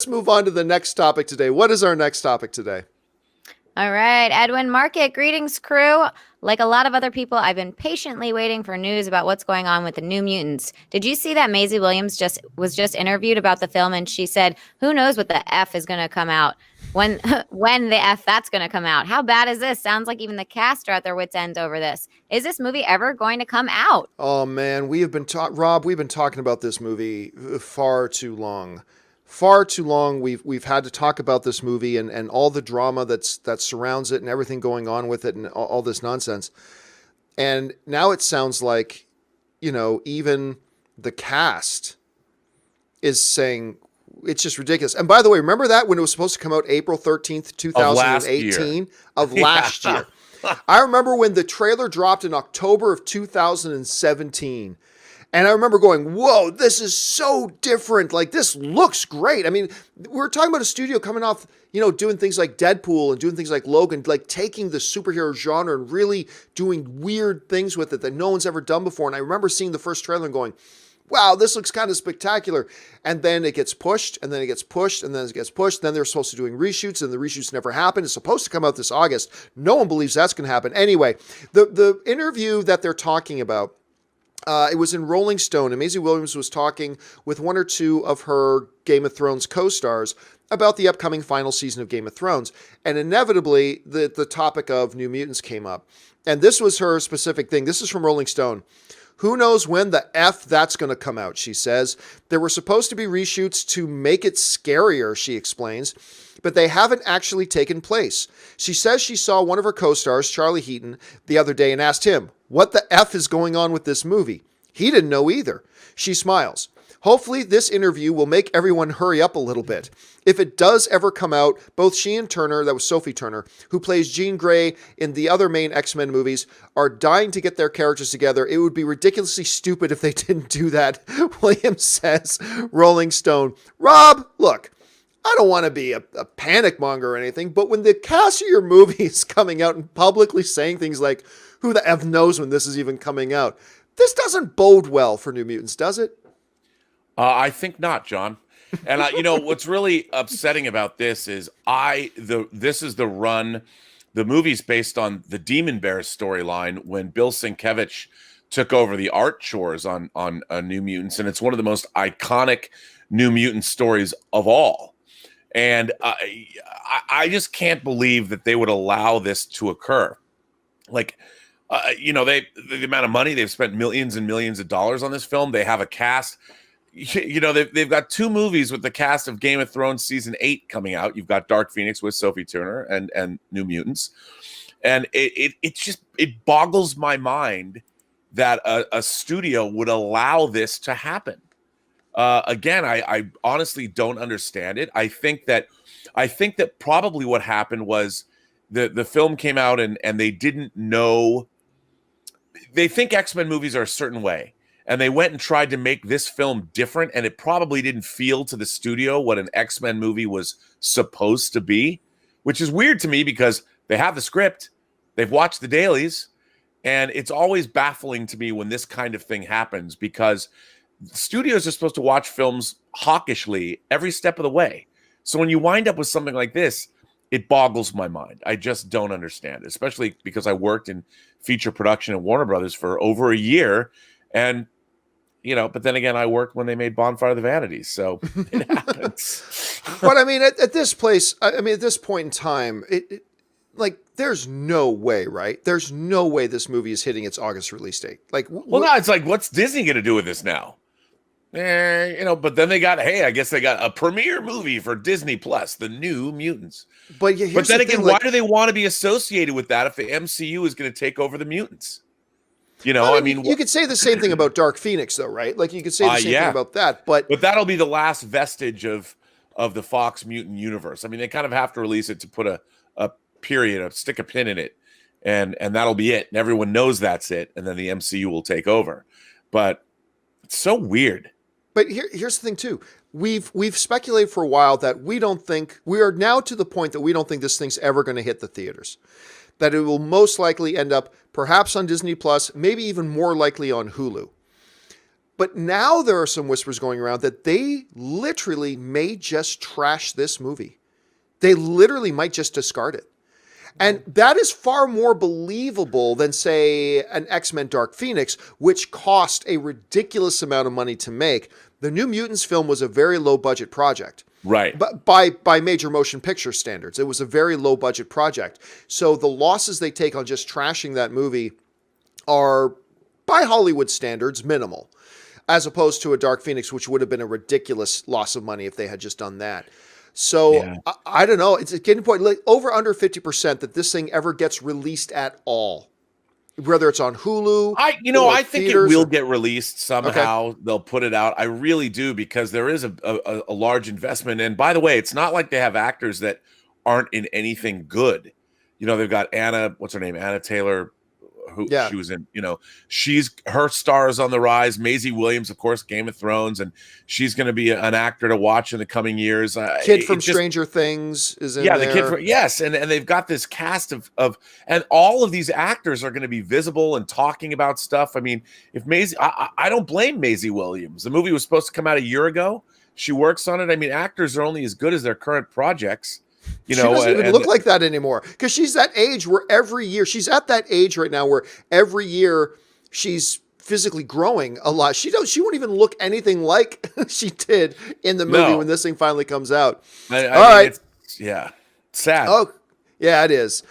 Let's move on to the next topic today. What is our next topic today? All right, Edwin Market, greetings, crew. Like a lot of other people, I've been patiently waiting for news about what's going on with the New Mutants. Did you see that Maisie Williams just interviewed about the film, and she said, "Who knows what the f is going to come out when when the f that's going to come out? How bad is this? Sounds like even the cast are at their wits' ends over this. Is this movie ever going to come out?" Oh man, we have been Rob. We've been talking about this movie far too long. Far too long. We've had to talk about this movie and all the drama that surrounds it and everything going on with it and all this nonsense. And now it sounds like, even the cast is saying it's just ridiculous. And by the way, remember that when it was supposed to come out April 13th, Of last year. 2018 of last year. I remember when the trailer dropped in October of 2017. And I remember going, whoa, this is so different. Like, this looks great. I mean, we're talking about a studio coming off, doing things like Deadpool and doing things like Logan, like taking the superhero genre and really doing weird things with it that no one's ever done before. And I remember seeing the first trailer and going, wow, this looks kind of spectacular. And then it gets pushed, and then it gets pushed, and then it gets pushed. Then they're supposed to be doing reshoots, and the reshoots never happened. It's supposed to come out this August. No one believes that's going to happen. Anyway, the interview that they're talking about, it was in Rolling Stone, and Maisie Williams was talking with one or two of her Game of Thrones co-stars about the upcoming final season of Game of Thrones. And inevitably, the topic of New Mutants came up. And this was her specific thing. This is from Rolling Stone. Who knows when the F that's going to come out, she says. There were supposed to be reshoots to make it scarier, she explains, but they haven't actually taken place. She says she saw one of her co-stars, Charlie Heaton, the other day and asked him, what the F is going on with this movie? He didn't know either. She smiles. Hopefully this interview will make everyone hurry up a little bit. If it does ever come out, both she and Turner, that was Sophie Turner, who plays Jean Grey in the other main X-Men movies, are dying to get their characters together. It would be ridiculously stupid if they didn't do that, Williams says, Rolling Stone. Rob, look, I don't want to be a panic monger or anything, but when the cast of your movie is coming out and publicly saying things like, who the F knows when this is even coming out, this doesn't bode well for New Mutants, does it? I think not, John. And what's really upsetting about this is this is the run. The movie's based on the Demon Bear storyline when Bill Sienkiewicz took over the art chores on New Mutants, and it's one of the most iconic New Mutant stories of all. And I just can't believe that they would allow this to occur. Like, the amount of money they've spent, millions and millions of dollars on this film. They have a cast. They've got two movies with the cast of Game of Thrones season 8 coming out. You've got Dark Phoenix with Sophie Turner and New Mutants, and it boggles my mind that a studio would allow this to happen. Again, I honestly don't understand it. I think that probably what happened was the film came out and they didn't know. They think X-Men movies are a certain way. And they went and tried to make this film different, and it probably didn't feel to the studio what an X-Men movie was supposed to be, which is weird to me because they have the script, they've watched the dailies, and it's always baffling to me when this kind of thing happens because studios are supposed to watch films hawkishly every step of the way. So when you wind up with something like this, it boggles my mind. I just don't understand it, especially because I worked in feature production at Warner Brothers for over a year, and but then again, I worked when they made Bonfire of the Vanities, so it happens. But I mean, at this place, at this point in time, there's no way, right? There's no way this movie is hitting its August release date. No, it's like, what's Disney going to do with this now? But then I guess they got a premiere movie for Disney Plus, The New Mutants. But then again, why do they want to be associated with that if the MCU is going to take over the mutants? You could say the same thing about Dark Phoenix, though, right? Like, you could say the same thing about that, but that'll be the last vestige of the Fox mutant universe. I mean, they kind of have to release it to put a period, stick a pin in it, and that'll be it. And everyone knows that's it, and then the MCU will take over. But it's so weird. But here's the thing, too. We've speculated for a while that we are now to the point that we don't think this thing's ever going to hit the theaters. That it will most likely end up perhaps on Disney Plus, maybe even more likely on Hulu. But now there are some whispers going around that they literally may just trash this movie. They literally might just discard it. And that is far more believable than, say, an X-Men Dark Phoenix, which cost a ridiculous amount of money to make. The New Mutants film was a very low-budget project. Right. But by major motion picture standards, it was a very low-budget project. So the losses they take on just trashing that movie are, by Hollywood standards, minimal, as opposed to a Dark Phoenix, which would have been a ridiculous loss of money if they had just done that. So Yeah. I don't know. It's getting to the point, like over under 50% that this thing ever gets released at all, whether it's on Hulu. I think it will get released somehow. Okay. They'll put it out. I really do, because there is a large investment. And by the way, it's not like they have actors that aren't in anything good. They've got what's her name? Anna Taylor, who she was in, her star is on the rise. Maisie Williams, of course, Game of Thrones, and she's going to be an actor to watch in the coming years. Kid from Stranger Things is in there. The kid from, yes, and they've got this cast of and all of these actors are going to be visible and talking about stuff. I mean, if Maisie, I don't blame Maisie Williams. The movie was supposed to come out a year ago. She works on it. I mean, actors are only as good as their current projects. She doesn't even look like that anymore, because she's that age where every year she's at that age right now where every year she's physically growing a lot. She won't even look anything like she did in the movie when this thing finally comes out. All right. Sad. Oh, yeah, it is.